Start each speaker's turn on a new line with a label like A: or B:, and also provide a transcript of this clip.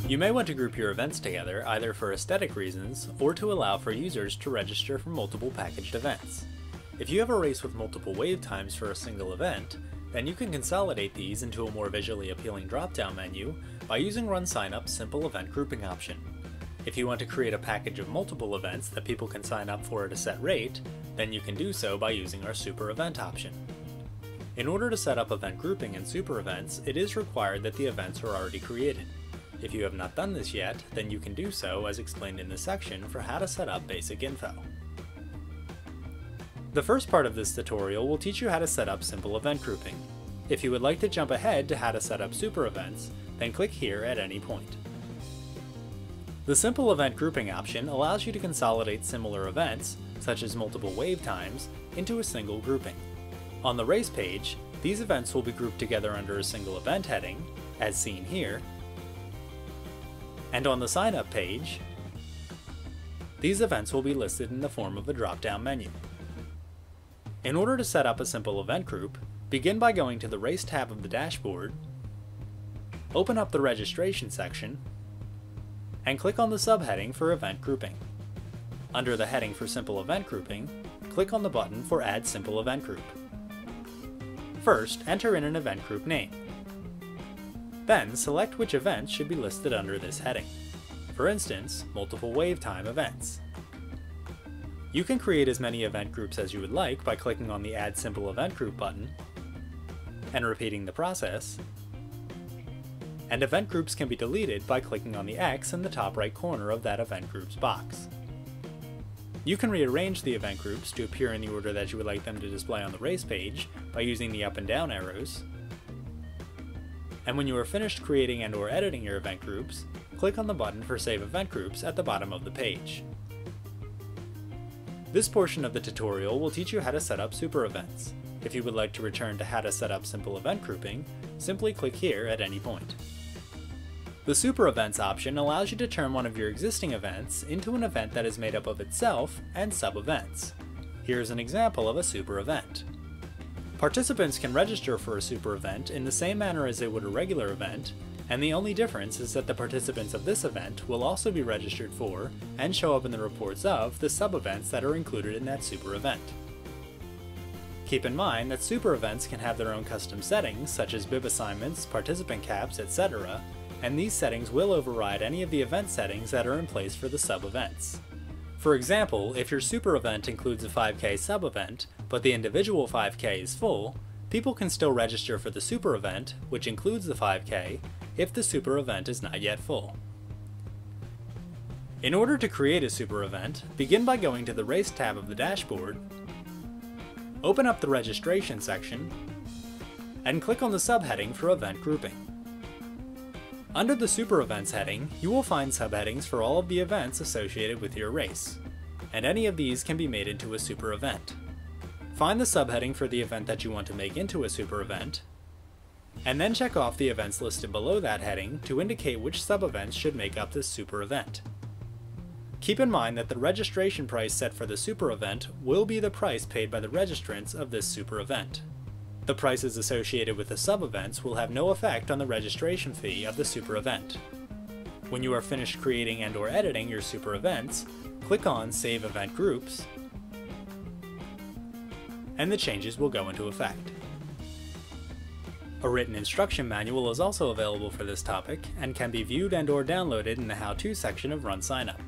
A: You may want to group your events together either for aesthetic reasons or to allow for users to register for multiple packaged events. If you have a race with multiple wave times for a single event, then you can consolidate these into a more visually appealing drop-down menu by using RunSignUp's simple event grouping option. If you want to create a package of multiple events that people can sign up for at a set rate, then you can do so by using our super event option. In order to set up event grouping in super events, it is required that the events are already created. If you have not done this yet, then you can do so as explained in this section for how to set up basic info. The first part of this tutorial will teach you how to set up simple event grouping. If you would like to jump ahead to how to set up super events, then click here at any point. The simple event grouping option allows you to consolidate similar events, such as multiple wave times, into a single grouping. On the race page, these events will be grouped together under a single event heading, as seen here, and on the sign up page, these events will be listed in the form of a drop-down menu. In order to set up a simple event group, begin by going to the Race tab of the dashboard, open up the Registration section, and click on the subheading for Event Grouping. Under the heading for Simple Event Grouping, click on the button for Add Simple Event Group. First, enter in an event group name. Then, select which events should be listed under this heading. For instance, multiple wave time events. You can create as many event groups as you would like by clicking on the Add Simple Event Group button and repeating the process. And event groups can be deleted by clicking on the X in the top right corner of that event groups box. You can rearrange the event groups to appear in the order that you would like them to display on the race page by using the up and down arrows. And when you are finished creating and/or editing your event groups, click on the button for Save Event Groups at the bottom of the page. This portion of the tutorial will teach you how to set up super events. If you would like to return to how to set up simple event grouping, simply click here at any point. The Super Events option allows you to turn one of your existing events into an event that is made up of itself and sub-events. Here's an example of a super event. Participants can register for a super event in the same manner as they would a regular event, and the only difference is that the participants of this event will also be registered for and show up in the reports of the sub-events that are included in that super event. Keep in mind that super events can have their own custom settings such as bib assignments, participant caps, etc., and these settings will override any of the event settings that are in place for the sub-events. For example, if your super event includes a 5K sub-event, but the individual 5K is full, people can still register for the super event, which includes the 5K, if the super event is not yet full. In order to create a super event, begin by going to the Race tab of the dashboard, open up the Registration section, and click on the subheading for Event Grouping. Under the Super Events heading, you will find subheadings for all of the events associated with your race, and any of these can be made into a super event. Find the subheading for the event that you want to make into a super event, and then check off the events listed below that heading to indicate which sub-events should make up this super event. Keep in mind that the registration price set for the super event will be the price paid by the registrants of this super event. The prices associated with the sub-events will have no effect on the registration fee of the super event. When you are finished creating and/or editing your super events, click on Save Event Groups, and the changes will go into effect. A written instruction manual is also available for this topic and can be viewed and/or downloaded in the How To section of RunSignUp.